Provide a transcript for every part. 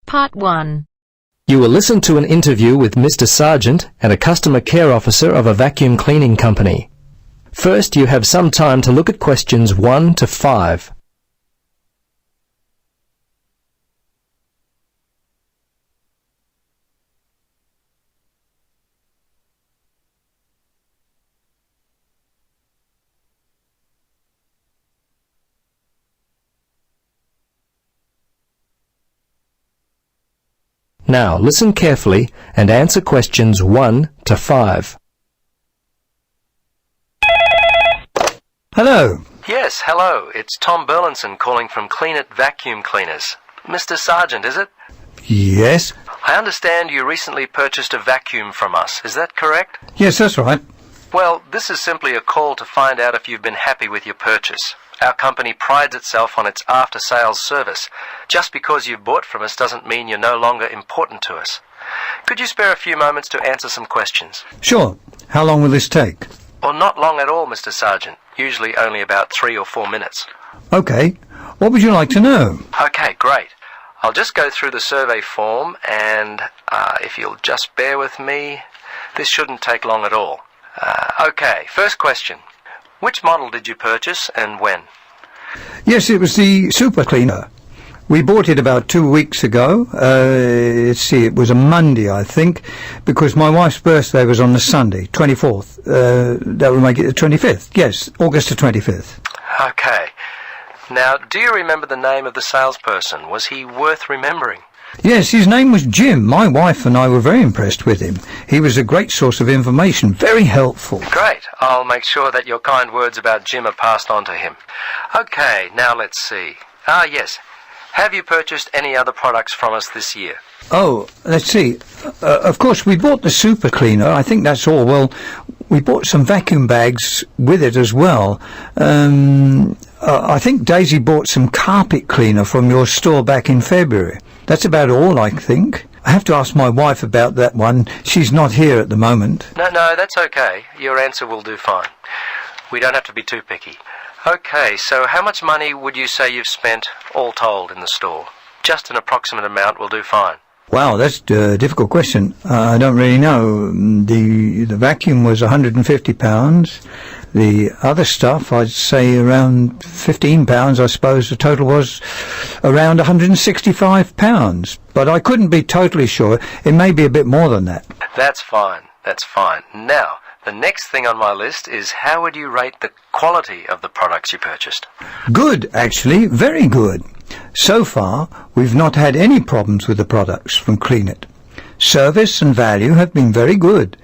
Part 1. You will listen to an interview with Mr. Sargent and a customer care officer of a vacuum cleaning company. First, you have some time to look at questions 1 to 5. Now, listen carefully and answer questions 1 to 5. Hello. Yes, hello. It's Tom Burlinson calling from Clean It Vacuum Cleaners. Mr. Sargent, is it? Yes. I understand you recently purchased a vacuum from us. Is that correct? Yes, that's right. Well, this is simply a call to find out if you've been happy with your purchase. Our company prides itself on its after-sales service. Just because you've bought from us doesn't mean you're no longer important to us. Could you spare a few moments to answer some questions? Sure. How long will this take? Well, not long at all, Mr. Sargent. Usually only about 3 or 4 minutes. Okay. What would you like to know? Okay, great. I'll just go through the survey form and if you'll just bear with me, this shouldn't take long at all. Okay, first question. Which model did you purchase and when? Yes, it was the super cleaner. We bought it about 2 weeks ago. Let's see, it was a Monday, I think, because my wife's birthday was on the Sunday, 24th. That would make it the 25th. Yes, August the 25th. Okay. Now, do you remember the name of the salesperson? Was he worth remembering? Yes, his name was Jim. My wife and I were very impressed with him. He was a great source of information, very helpful. Great. I'll make sure that your kind words about Jim are passed on to him. Okay, now let's see. Yes. Have you purchased any other products from us this year? Oh, let's see. Of course, we bought the super cleaner. I think that's all. Well, we bought some vacuum bags with it as well. I think Daisy bought some carpet cleaner from your store back in February. That's about all, I think. I have to ask my wife about that one. She's not here at the moment. No, that's okay. Your answer will do fine. We don't have to be too picky. Okay, so how much money would you say you've spent, all told, in the store? Just an approximate amount will do fine. Wow, that's a difficult question. I don't really know. The vacuum was £150. The other stuff, I'd say around £15, I suppose. The total was around £165. But I couldn't be totally sure. It may be a bit more than that. That's fine. Now, the next thing on my list is how would you rate the quality of the products you purchased? Good, actually. Very good. So far, we've not had any problems with the products from Clean It. Service and value have been very good.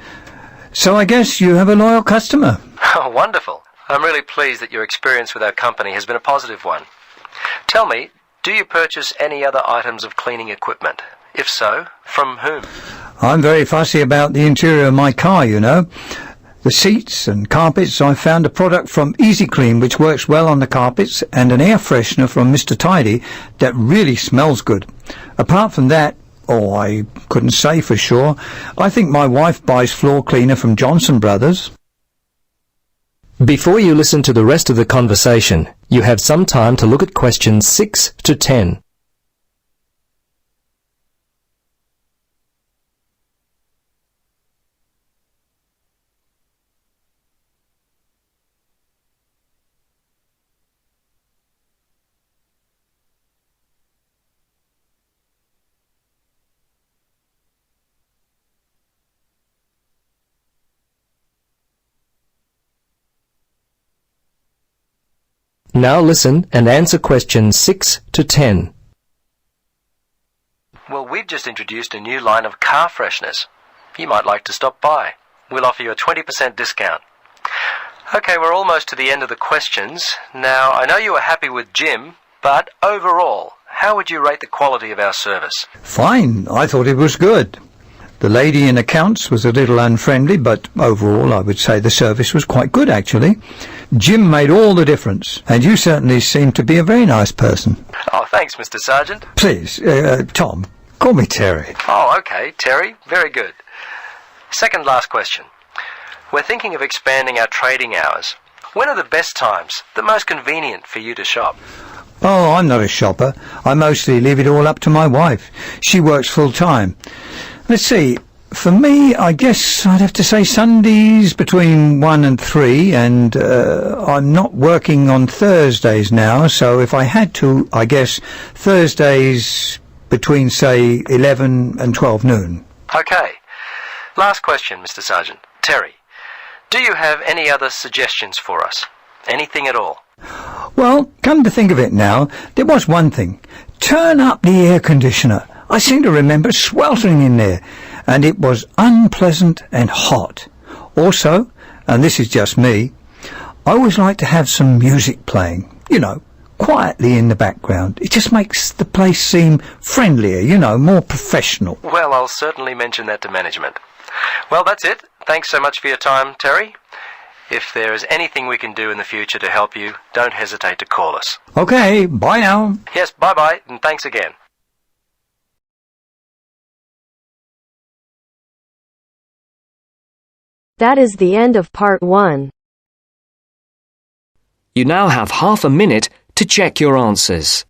So I guess you have a loyal customer. Oh, wonderful. I'm really pleased that your experience with our company has been a positive one. Tell me, do you purchase any other items of cleaning equipment? If so, from whom? I'm very fussy about the interior of my car, you know. The seats and carpets, I found a product from Easy Clean which works well on the carpets and an air freshener from Mr. Tidy that really smells good. Apart from that, I couldn't say for sure. I think my wife buys floor cleaner from Johnson Brothers. Before you listen to the rest of the conversation, you have some time to look at questions 6 to 10. Now listen and answer questions 6 to 10. Well, we've just introduced a new line of car fresheners. You might like to stop by. We'll offer you a 20% discount. Okay, we're almost to the end of the questions. Now, I know you were happy with Jim, but overall, how would you rate the quality of our service? Fine. I thought it was good. The lady in accounts was a little unfriendly, but overall I would say the service was quite good, actually. Jim made all the difference, and you certainly seem to be a very nice person. Oh, thanks, Mr. Sargent. Please, Tom, call me Terry. Oh, okay, Terry. Very good. Second last question. We're thinking of expanding our trading hours. When are the best times, the most convenient for you to shop? Oh, I'm not a shopper. I mostly leave it all up to my wife. She works full-time. Let's see. For me, I guess I'd have to say Sundays between 1 and 3, and I'm not working on Thursdays now, so if I had to, I guess Thursdays between, say, 11 and 12 noon. Okay. Last question, Mr. Sargent. Terry, do you have any other suggestions for us? Anything at all? Well, come to think of it now, there was one thing. Turn up the air conditioner. I seem to remember sweltering in there, and it was unpleasant and hot. Also, and this is just me, I always like to have some music playing, you know, quietly in the background. It just makes the place seem friendlier, you know, more professional. Well, I'll certainly mention that to management. Well, that's it. Thanks so much for your time, Terry. If there is anything we can do in the future to help you, don't hesitate to call us. Okay, bye now. Yes, bye-bye, and thanks again. That is the end of part 1. You now have half a minute to check your answers.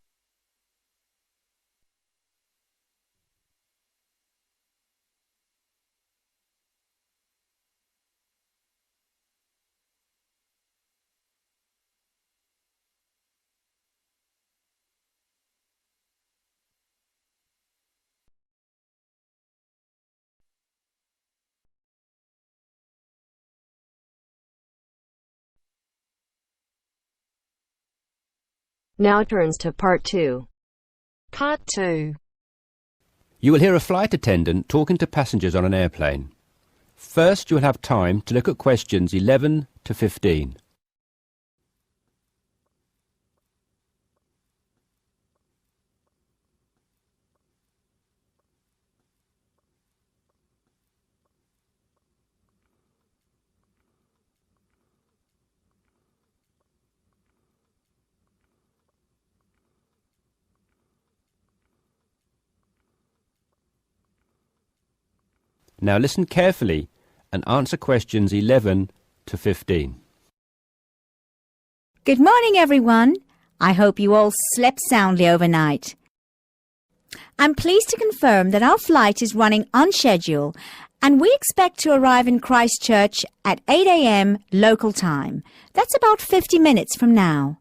Now turns to part 2. Part 2. You will hear a flight attendant talking to passengers on an airplane. First, you will have time to look at questions 11 to 15. Now listen carefully and answer questions 11 to 15. Good morning, everyone. I hope you all slept soundly overnight. I'm pleased to confirm that our flight is running on schedule and we expect to arrive in Christchurch at 8 a.m. local time. That's about 50 minutes from now.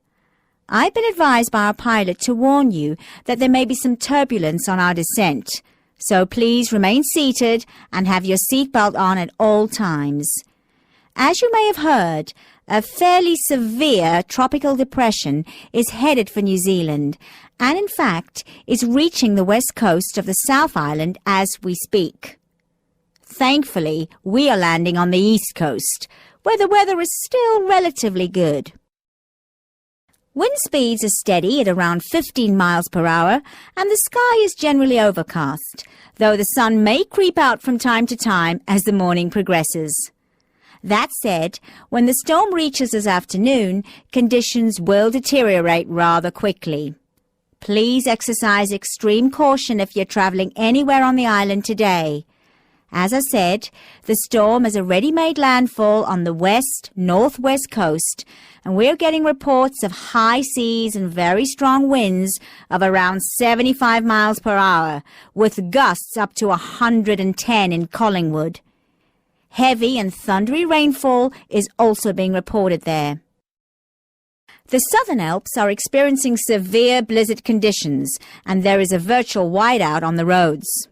I've been advised by our pilot to warn you that there may be some turbulence on our descent. So please remain seated and have your seatbelt on at all times. As you may have heard, a fairly severe tropical depression is headed for New Zealand and in fact is reaching the west coast of the South Island as we speak. Thankfully, we are landing on the east coast, where the weather is still relatively good. Wind speeds are steady at around 15 miles per hour and the sky is generally overcast, though the sun may creep out from time to time as the morning progresses. That said, when the storm reaches this afternoon, conditions will deteriorate rather quickly. Please exercise extreme caution if you're traveling anywhere on the island today. As I said, the storm has already made landfall on the west-northwest coast, and we're getting reports of high seas and very strong winds of around 75 miles per hour, with gusts up to 110 in Collingwood. Heavy and thundery rainfall is also being reported there. The Southern Alps are experiencing severe blizzard conditions, and there is a virtual whiteout on the roads.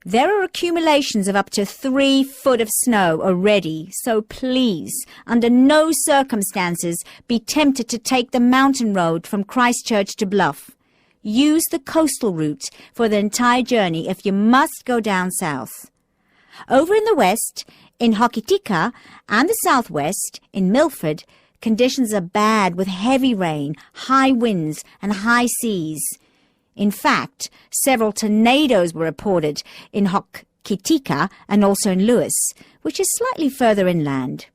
There are accumulations of up to 3 foot of snow already, so please, under no circumstances, be tempted to take the mountain road from Christchurch to Bluff. Use the coastal route for the entire journey if you must go down south. Over in the west, in Hokitika, and the southwest, in Milford, conditions are bad with heavy rain, high winds, and high seas. In fact, several tornadoes were reported in Hokitika and also in Lewis, which is slightly further inland.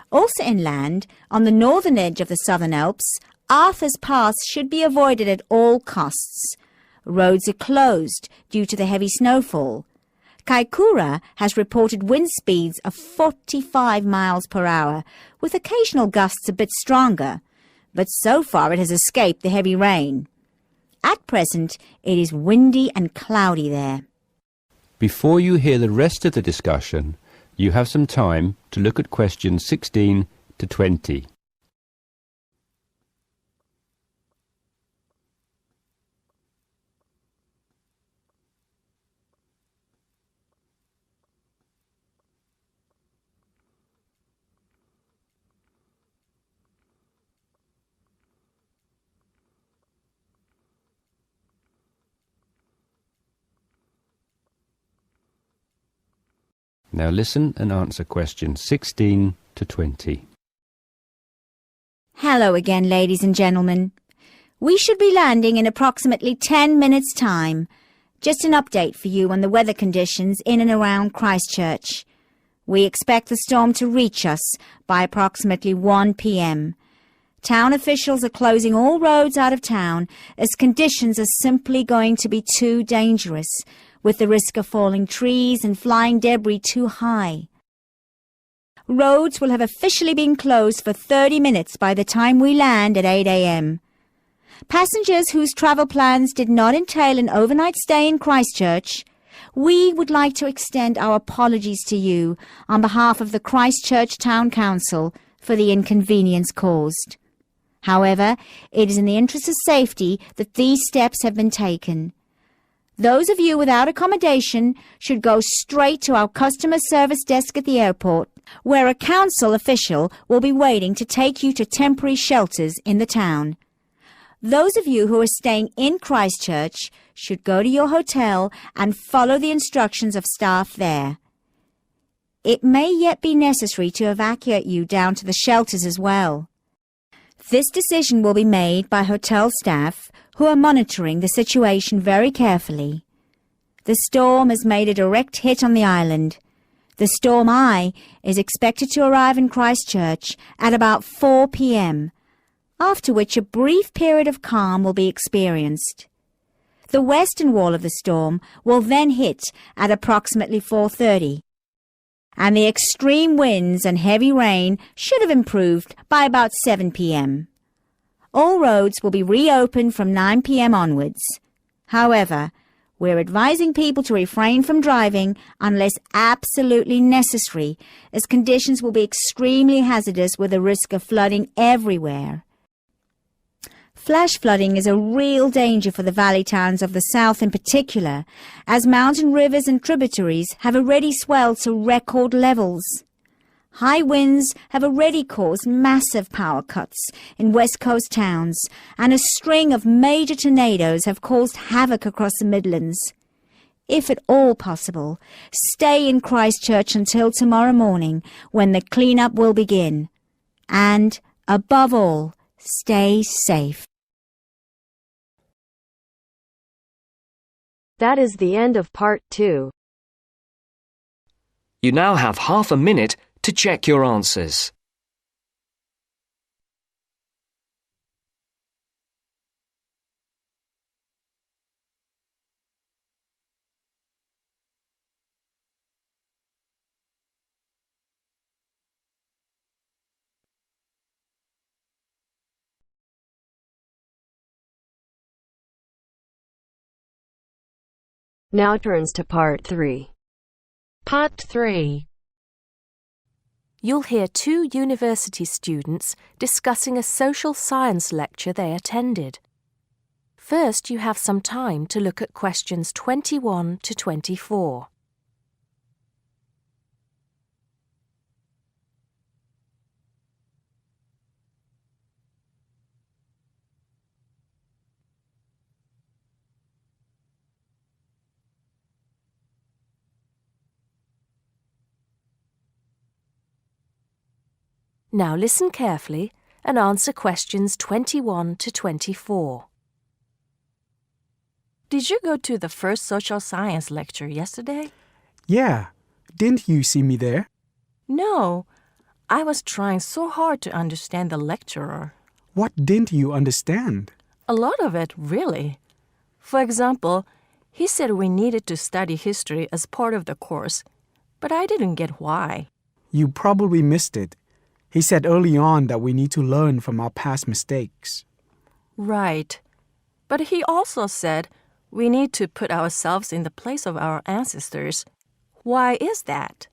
Also inland, on the northern edge of the Southern Alps, Arthur's Pass should be avoided at all costs. Roads are closed due to the heavy snowfall. Kaikoura has reported wind speeds of 45 miles per hour, with occasional gusts a bit stronger. but so far it has escaped the heavy rain. At present, it is windy and cloudy there. Before you hear the rest of the discussion, you have some time to look at questions 16 to 20. Now listen and answer questions 16 to 20. Hello again, ladies and gentlemen. We should be landing in approximately 10 minutes' time. Just an update for you on the weather conditions in and around Christchurch. We expect the storm to reach us by approximately 1 p.m. Town officials are closing all roads out of town as conditions are simply going to be too dangerous, with the risk of falling trees and flying debris too high. Roads will have officially been closed for 30 minutes by the time we land at 8 a.m. Passengers whose travel plans did not entail an overnight stay in Christchurch, we would like to extend our apologies to you on behalf of the Christchurch Town Council for the inconvenience caused. However, it is in the interest of safety that these steps have been taken. Those of you without accommodation should go straight to our customer service desk at the airport, where a council official will be waiting to take you to temporary shelters in the town. Those of you who are staying in Christchurch should go to your hotel and follow the instructions of staff there. It may yet be necessary to evacuate you down to the shelters as well. This decision will be made by hotel staff who are monitoring the situation very carefully. The storm has made a direct hit on the island. The storm eye is expected to arrive in Christchurch at about 4 p.m., after which a brief period of calm will be experienced. The western wall of the storm will then hit at approximately 4:30, and the extreme winds and heavy rain should have improved by about 7 p.m. All roads will be reopened from 9 p.m. onwards. However, we're advising people to refrain from driving unless absolutely necessary, as conditions will be extremely hazardous with a risk of flooding everywhere. Flash flooding is a real danger for the valley towns of the south in particular, as mountain rivers and tributaries have already swelled to record levels. High winds have already caused massive power cuts in West Coast towns, and a string of major tornadoes have caused havoc across the Midlands. If at all possible, stay in Christchurch until tomorrow morning, when the clean-up will begin. And, above all, stay safe. That is the end of part 2. You now have half a minute to check your answers. Now turns to part 3. Part 3. You'll hear 2 university students discussing a social science lecture they attended. First, you have some time to look at questions 21 to 24. Now listen carefully and answer questions 21 to 24. Did you go to the first social science lecture yesterday? Yeah. Didn't you see me there? No. I was trying so hard to understand the lecturer. What didn't you understand? A lot of it, really. For example, he said we needed to study history as part of the course, but I didn't get why. You probably missed it. He said early on that we need to learn from our past mistakes. Right. But he also said we need to put ourselves in the place of our ancestors. Why is that?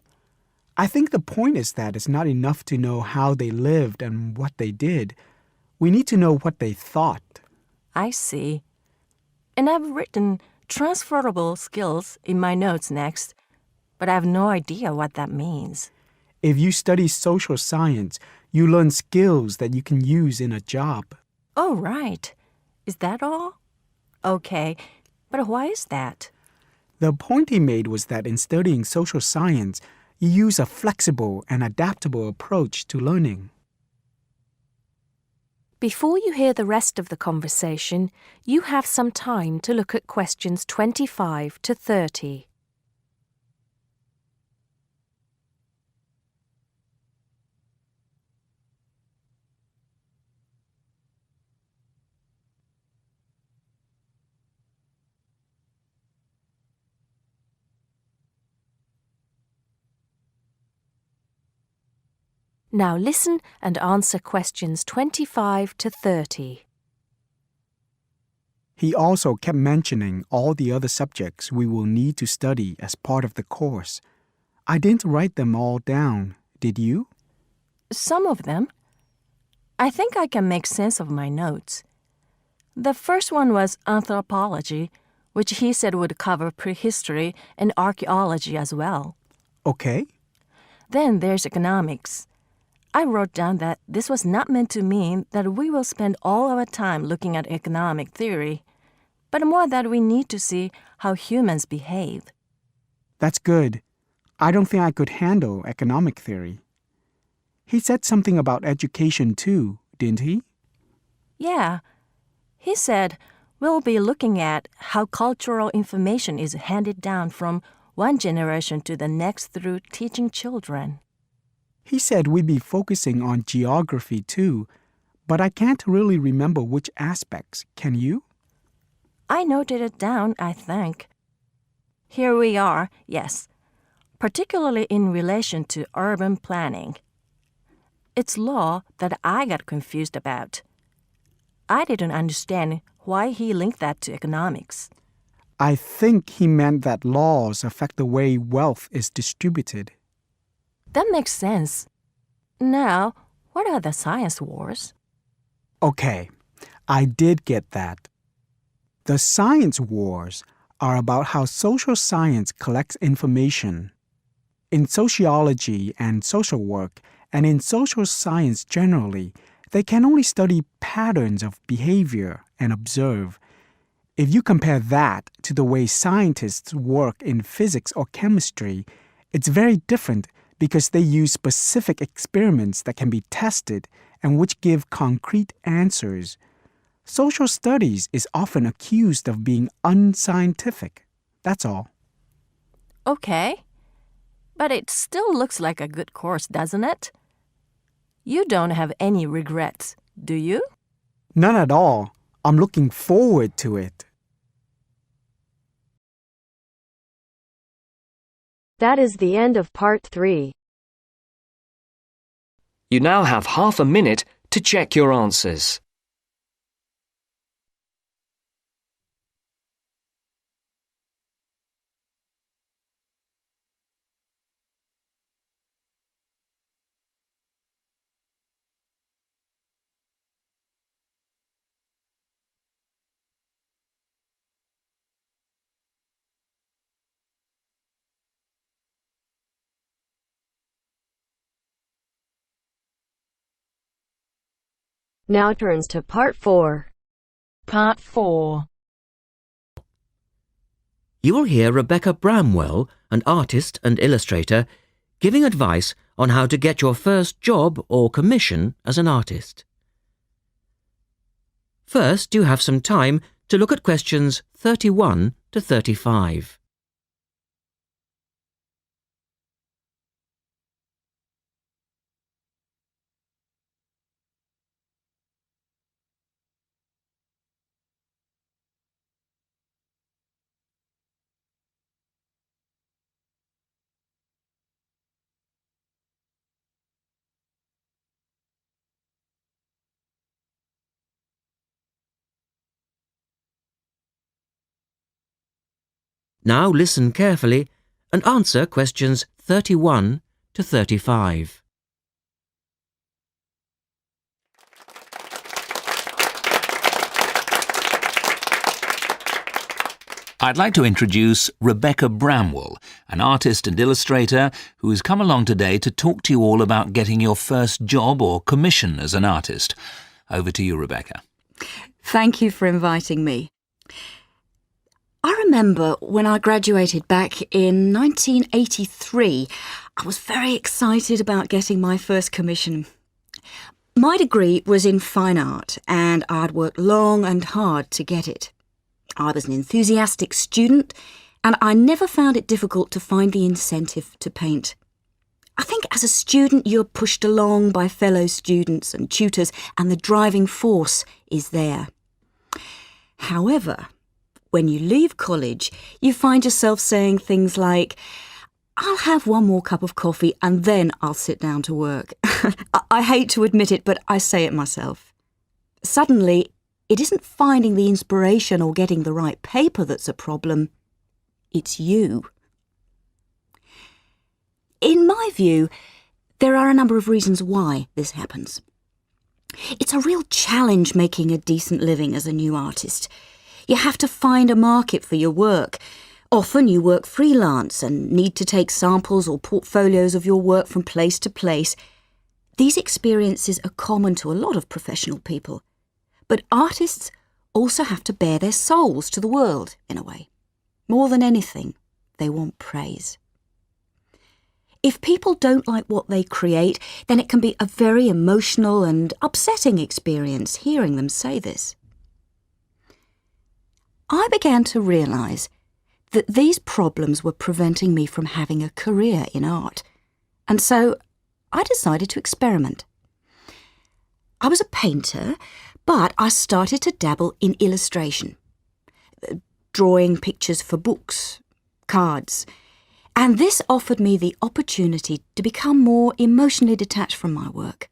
I think the point is that it's not enough to know how they lived and what they did. We need to know what they thought. I see. And I've written transferable skills in my notes next, but I have no idea what that means. If you study social science, you learn skills that you can use in a job. Oh, right. Is that all? Okay, but why is that? The point he made was that in studying social science, you use a flexible and adaptable approach to learning. Before you hear the rest of the conversation, you have some time to look at questions 25 to 30. Now listen and answer questions 25 to 30. He also kept mentioning all the other subjects we will need to study as part of the course. I didn't write them all down, did you? Some of them. I think I can make sense of my notes. The first one was anthropology, which he said would cover prehistory and archaeology as well. Okay. Then there's economics. I wrote down that this was not meant to mean that we will spend all our time looking at economic theory, but more that we need to see how humans behave. That's good. I don't think I could handle economic theory. He said something about education too, didn't he? Yeah. He said we'll be looking at how cultural information is handed down from one generation to the next through teaching children. He said we'd be focusing on geography too, but I can't really remember which aspects. Can you? I noted it down, I think. Here we are, yes, particularly in relation to urban planning. It's law that I got confused about. I didn't understand why he linked that to economics. I think he meant that laws affect the way wealth is distributed. That makes sense. Now, what are the science wars? Okay, I did get that. The science wars are about how social science collects information. In sociology and social work, and in social science generally, they can only study patterns of behavior and observe. If you compare that to the way scientists work in physics or chemistry, it's very different because they use specific experiments that can be tested and which give concrete answers. Social studies is often accused of being unscientific. That's all. Okay. But it still looks like a good course, doesn't it? You don't have any regrets, do you? None at all. I'm looking forward to it. That is the end of part 3. You now have half a minute to check your answers. Now turns to part 4. Part 4. You will hear Rebecca Bramwell, an artist and illustrator, giving advice on how to get your first job or commission as an artist. First, you have some time to look at questions 31 to 35. Now listen carefully and answer questions 31 to 35. I'd like to introduce Rebecca Bramwell, an artist and illustrator who has come along today to talk to you all about getting your first job or commission as an artist. Over to you, Rebecca. Thank you for inviting me. I remember when I graduated back in 1983, I was very excited about getting my first commission. My degree was in fine art and I'd worked long and hard to get it. I was an enthusiastic student and I never found it difficult to find the incentive to paint. I think as a student you're pushed along by fellow students and tutors and the driving force is there. However, when you leave college, you find yourself saying things like, I'll have one more cup of coffee and then I'll sit down to work. I hate to admit it, but I say it myself. Suddenly, it isn't finding the inspiration or getting the right paper that's a problem. It's you. In my view, there are a number of reasons why this happens. It's a real challenge making a decent living as a new artist. You have to find a market for your work. Often you work freelance and need to take samples or portfolios of your work from place to place. These experiences are common to a lot of professional people. But artists also have to bare their souls to the world, in a way. More than anything, they want praise. If people don't like what they create, then it can be a very emotional and upsetting experience hearing them say this. I began to realise that these problems were preventing me from having a career in art, and so I decided to experiment. I was a painter, but I started to dabble in illustration, drawing pictures for books, cards, and this offered me the opportunity to become more emotionally detached from my work.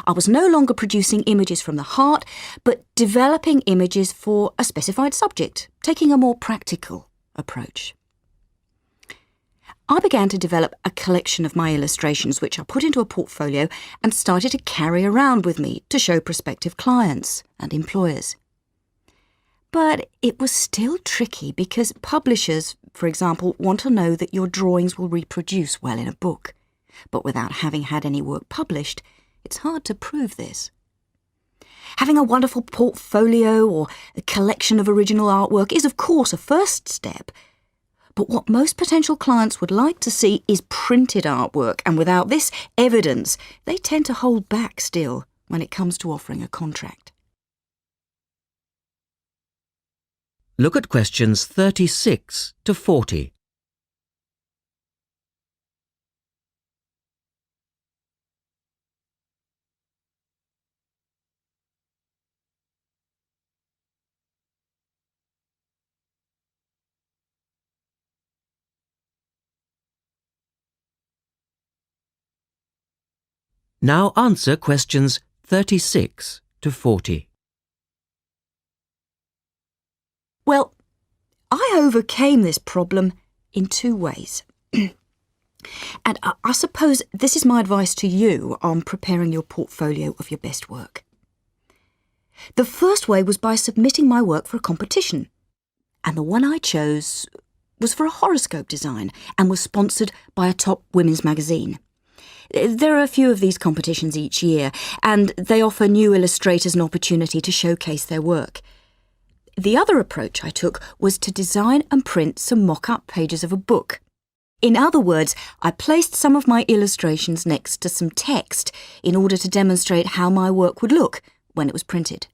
I was no longer producing images from the heart, but developing images for a specified subject, taking a more practical approach. I began to develop a collection of my illustrations, which I put into a portfolio and started to carry around with me to show prospective clients and employers. But it was still tricky because publishers, for example, want to know that your drawings will reproduce well in a book. But without having had any work published, it's hard to prove this. Having a wonderful portfolio or a collection of original artwork is, of course, a first step. But what most potential clients would like to see is printed artwork, and without this evidence, they tend to hold back still when it comes to offering a contract. Look at questions 36 to 40. Now answer questions 36 to 40. Well, I overcame this problem in two ways. And I suppose this is my advice to you on preparing your portfolio of your best work. The first way was by submitting my work for a competition. And the one I chose was for a horoscope design and was sponsored by a top women's magazine. There are a few of these competitions each year, and they offer new illustrators an opportunity to showcase their work. The other approach I took was to design and print some mock-up pages of a book. In other words, I placed some of my illustrations next to some text in order to demonstrate how my work would look when it was printed.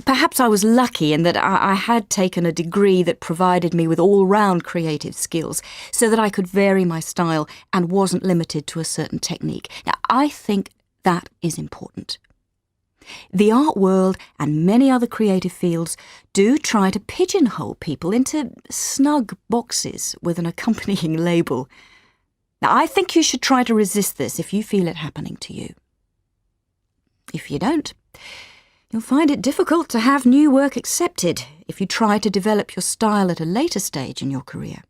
Perhaps I was lucky in that I had taken a degree that provided me with all-round creative skills so that I could vary my style and wasn't limited to a certain technique. Now, I think that is important. The art world and many other creative fields do try to pigeonhole people into snug boxes with an accompanying label. Now, I think you should try to resist this if you feel it happening to you. If you don't, You'll find it difficult to have new work accepted if you try to develop your style at a later stage in your career.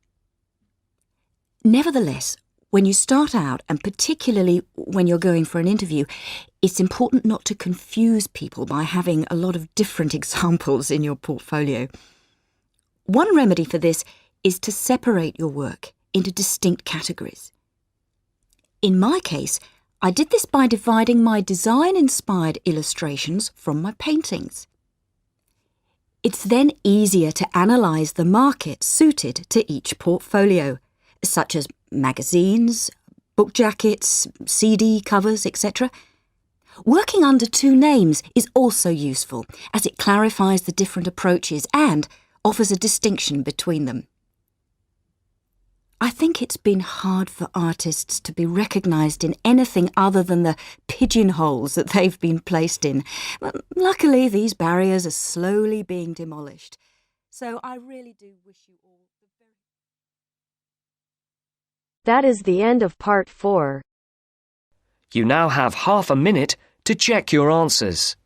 Nevertheless, when you start out, and particularly when you're going for an interview, it's important not to confuse people by having a lot of different examples in your portfolio. One remedy for this is to separate your work into distinct categories. In my case, I did this by dividing my design-inspired illustrations from my paintings. It's then easier to analyse the market suited to each portfolio, such as magazines, book jackets, CD covers, etc. Working under two names is also useful, as it clarifies the different approaches and offers a distinction between them. I think it's been hard for artists to be recognised in anything other than the pigeonholes that they've been placed in. But luckily, these barriers are slowly being demolished. So I really do wish you all the very... That is the end of part 4. You now have half a minute to check your answers.